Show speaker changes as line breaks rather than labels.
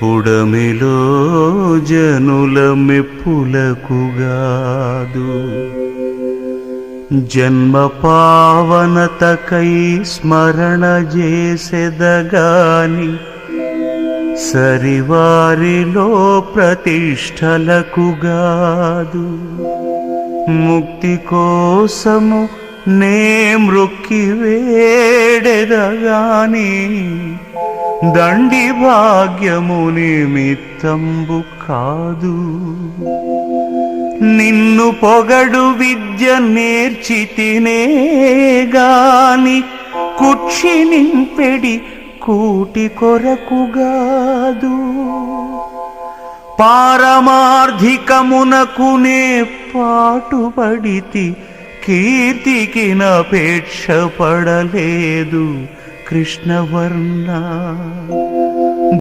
పుడమిలో జనుల మెప్పులకుగాదు, జన్మ పావనతకై స్మరణ చేసెదగాని సరివారిలో ప్రతిష్టలకుగాదు. ముక్తి కోసము నే మృక్కి వేడెదగాని దండి భాగ్యము నిమిత్తంబు కాదు. నిన్ను పొగడు విద్య నేర్చితినే గాని కుక్షి నింపెడి కూటి కొరకుగాదు. పారమార్థికమునకునే పాటుపడితి, కీర్తికి నపేక్ష పడలేదు కృష్ణవర్ణ.